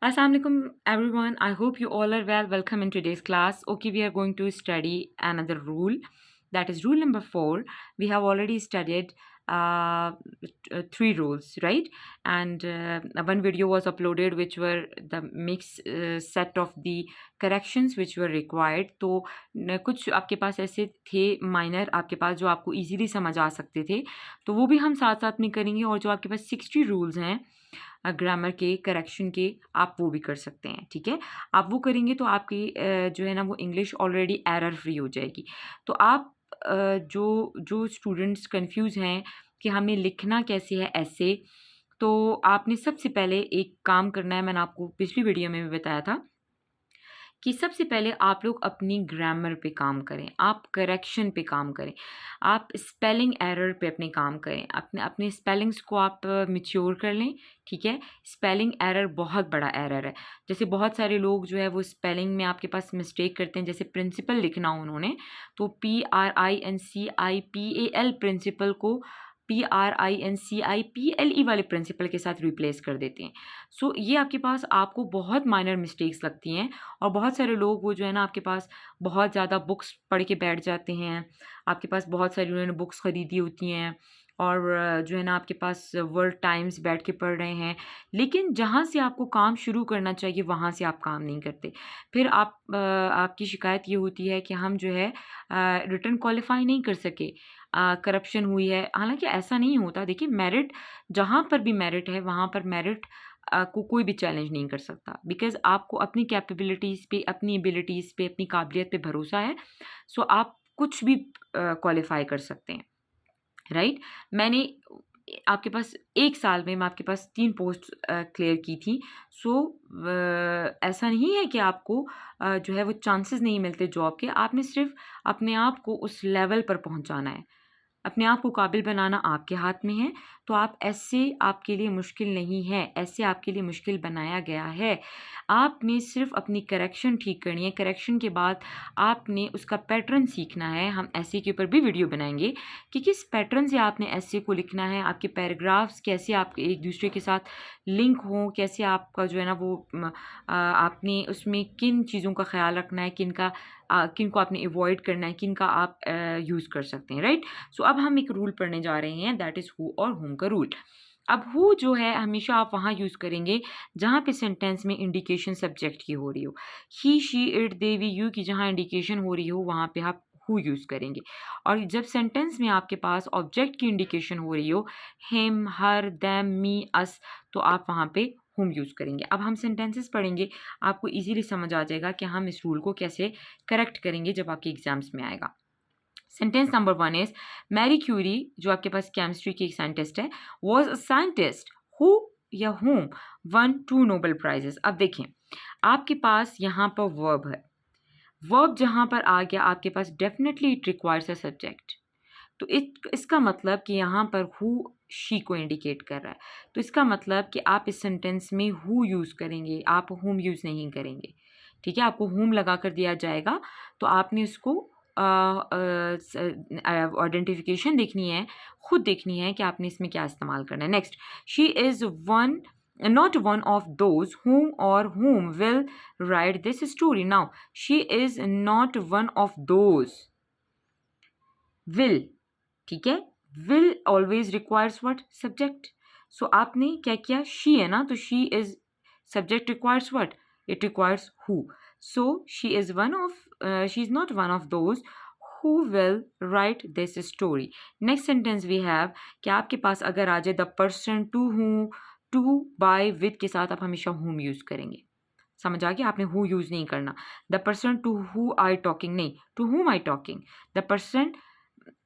Assalamualaikum everyone. I hope you all are well. Welcome in today's class. Okay, we are going to study another rule. That is rule number 4. We have already studied three rules, right? And one video was uploaded which were the mix set of the corrections which were required. तो कुछ आपके पास ऐसे थे minor आपके पास जो आपको easily समझ आ सकते थे, तो वो भी हम साथ साथ में करेंगे। और जो आपके पास 60 रूल्स हैं ग्रामर के करेक्शन के, आप वो भी कर सकते हैं। ठीक है, आप वो करेंगे तो आपकी जो है ना वो इंग्लिश ऑलरेडी एरर फ्री हो जाएगी। तो आप जो जो स्टूडेंट्स कंफ्यूज हैं कि हमें लिखना कैसे है ऐसे, तो आपने सबसे पहले एक काम करना है। मैंने आपको पिछली वीडियो में भी बताया था कि सबसे पहले आप लोग अपनी ग्रामर पे काम करें, आप करेक्शन पे काम करें, आप स्पेलिंग एरर पे अपने काम करें, अपने अपने स्पेलिंग्स को आप मैच्योर कर लें। ठीक है, स्पेलिंग एरर बहुत बड़ा एरर है। जैसे बहुत सारे लोग जो है वो स्पेलिंग में आपके पास मिस्टेक करते हैं। जैसे प्रिंसिपल लिखना हो उन्होंने, तो PRINCIPAL प्रिंसिपल को PRINCIPLE वाले प्रिंसिपल के साथ रिप्लेस कर देते हैं। सो ये आपके पास आपको बहुत माइनर मिस्टेक्स लगती हैं। और बहुत सारे लोग वो जो है ना आपके पास बहुत ज़्यादा बुक्स पढ़ के बैठ जाते हैं। आपके पास बहुत सारी उन्होंने बुक्स ख़रीदी होती हैं और जो है ना आपके पास वर्ल्ड टाइम्स बैठ के पढ़ रहे हैं, लेकिन जहाँ से आपको काम शुरू करना चाहिए वहाँ से आप काम नहीं करते। फिर आपकी शिकायत ये होती है कि हम जो है रिटर्न क्वालिफाई नहीं कर सके, करप्शन हुई है। हालांकि ऐसा नहीं होता। देखिए, मेरिट जहाँ पर भी मेरिट है वहाँ पर मेरिट को कोई भी चैलेंज नहीं कर सकता, बिकॉज़ आपको अपनी कैपेबिलिटीज़ पे, अपनी एबिलिटीज़ पे, अपनी काबिलियत पे भरोसा है। सो आप कुछ भी क्वालिफ़ाई कर सकते हैं, राइट? मैंने आपके पास 1 साल में मैं आपके पास 3 पोस्ट क्लियर की थी। सो ऐसा नहीं है कि आपको जो है वो चांसेस नहीं मिलते जॉब के। आपने सिर्फ़ अपने आप को उस लेवल पर पहुँचाना है। अपने आप को काबिल बनाना आपके हाथ में है। तो आप ऐसे आपके लिए मुश्किल नहीं है, ऐसे आपके लिए मुश्किल बनाया गया है। आपने सिर्फ़ अपनी करेक्शन ठीक करनी है। करेक्शन के बाद आपने उसका पैटर्न सीखना है। हम एसे के ऊपर भी वीडियो बनाएँगे कि किस पैटर्न से आपने एसे को लिखना है। आपके पैराग्राफ्स कैसे आपके एक दूसरे के साथ लिंक हों, कैसे आपका जो है ना वो आपने उसमें किन चीज़ों का ख़्याल रखना है, किनको आपने अवॉइड करना है, किनका आप यूज़ कर सकते हैं, राइट? सो अब हम एक रूल पढ़ने जा रहे हैं, दैट इज़ हु और हुम का रूल। अब हु जो है हमेशा आप वहाँ यूज़ करेंगे जहाँ पे सेंटेंस में इंडिकेशन सब्जेक्ट की हो रही हो। He, she, it, they, we, you की जहाँ इंडिकेशन हो रही हो वहाँ पे आप हु यूज़ करेंगे। और जब सेंटेंस में आपके पास ऑब्जेक्ट की इंडिकेशन हो रही हो, हिम, हर, देम, मी, अस, तो आप वहाँ पे हुम यूज़ करेंगे। अब हम सेंटेंसेस पढ़ेंगे, आपको ईज़िली समझ आ जाएगा कि हम इस रूल को कैसे करेक्ट करेंगे जब आपके एग्ज़ाम्स में आएगा। Sentence number 1 is Marie Curie, जो आपके पास केमिस्ट्री की एक साइंटिस्ट है, वाज अ साइंटिस्ट हु या whom वन 2 नोबेल प्राइजेस। अब देखें, आपके पास यहाँ पर वर्ब है। वर्ब जहाँ पर आ गया आपके पास, definitely it requires a subject. तो इसका मतलब कि यहाँ पर हु शी को इंडिकेट कर रहा है। तो इसका मतलब कि आप इस सेंटेंस में हु यूज़ करेंगे, आप हुम यूज़ नहीं करेंगे। ठीक है, आपको हुम लगा कर दिया जाएगा, तो आपने उसको आइडेंटिफिकेशन देखनी है, खुद देखनी है कि आपने इसमें क्या इस्तेमाल करना है। Next, she is one not one of those whom or whom will write this story. Now, she is not one of those. Will, ठीक है, will always requires what? Subject. So आपने क्या किया? She है ना, तो she is subject requires what? It requires who. So she is she is not one of those who will write this story. Next sentence we have कि आपके पास अगर आ जाए the person to whom, to, by, with के साथ आप हमेशा whom use करेंगे। समझ आ गया? आपने who यूज़ नहीं करना। The person to who I talking नहीं, to whom I talking. The person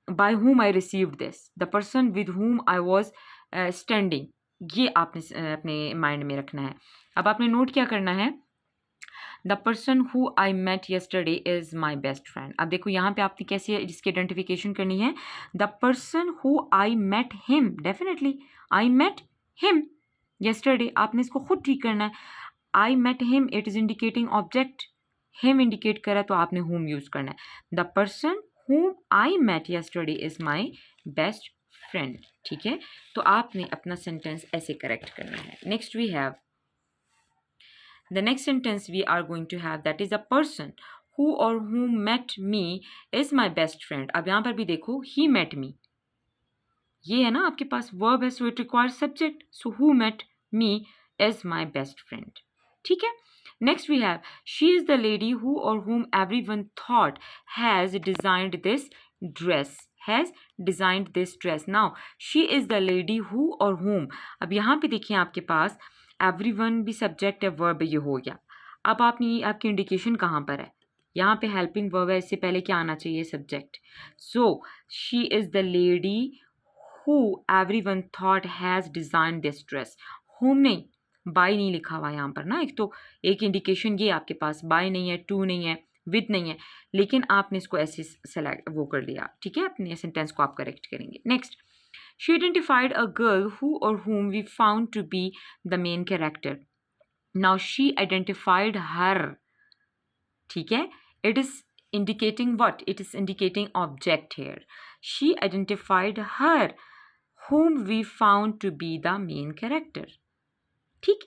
by whom I received this, the person with whom I was standing, ये आपने अपने माइंड में रखना है। अब आपने नोट क्या करना है? The person who I met yesterday is my best friend. अब देखो यहाँ पे आपने कैसे इसकी आइडेंटिफिकेशन करनी है। The person who I met him, definitely I met him yesterday, आपने इसको खुद ठीक करना है। I met him, it is indicating object, him indicate करा तो आपने हुम यूज़ करना है। The person whom I met yesterday is my best friend. ठीक है, तो आपने अपना सेंटेंस ऐसे करेक्ट करना है। Next we have The next sentence we are going to have, that is a person who or whom met me is my best friend. अब यहाँ पर भी देखो he met me, ये है ना आपके पास verb है, so it requires subject. So who met me is my best friend. ठीक है. Next we have, she is the lady who or whom everyone thought has designed this dress. Has designed this dress. Now she is the lady who or whom. अब यहाँ पे देखिए आपके पास everyone भी subject है, verb ये हो गया. अब आपकी इंडिकेशन कहाँ पर है? यहाँ पे हेल्पिंग वर्ब है, इससे पहले क्या आना चाहिए? Subject. So she is the lady who everyone thought has designed this dress. whom नहीं, by नहीं लिखा हुआ यहाँ पर ना. एक तो एक इंडिकेशन ये आपके पास by नहीं है, to नहीं है, with नहीं है, लेकिन आपने इसको ऐसे सेलेक्ट वो कर लिया. ठीक है, अपने सेंटेंस को आप करेक्ट करेंगे. Next, she identified a girl who or whom we found to be the main character. Now she identified her. ठीक है, it is indicating what? It is indicating object here. She identified her whom we found to be the main character. ठीक.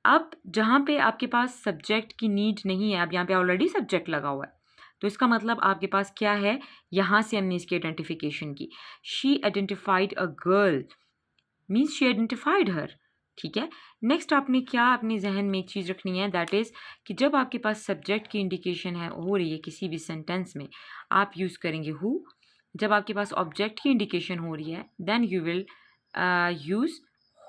अब जहाँ पे आपके पास subject की need नहीं है, अब यहाँ पे ऑलरेडी सब्जेक्ट लगा हुआ है, तो इसका मतलब आपके पास क्या है? यहाँ से हमने इसकी आइडेंटिफिकेशन की. She identified a girl means she identified her. ठीक है. नेक्स्ट आपने क्या अपने जहन में एक चीज़ रखनी है, दैट इज़ कि जब आपके पास सब्जेक्ट की इंडिकेशन है हो रही है किसी भी सेंटेंस में, आप यूज़ करेंगे हु. जब आपके पास ऑब्जेक्ट की इंडिकेशन हो रही है, then you will use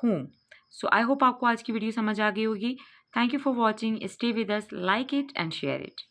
whom. So I hope आपको आज की वीडियो समझ आ गई होगी. Thank you for watching. Stay with us, like it and share it.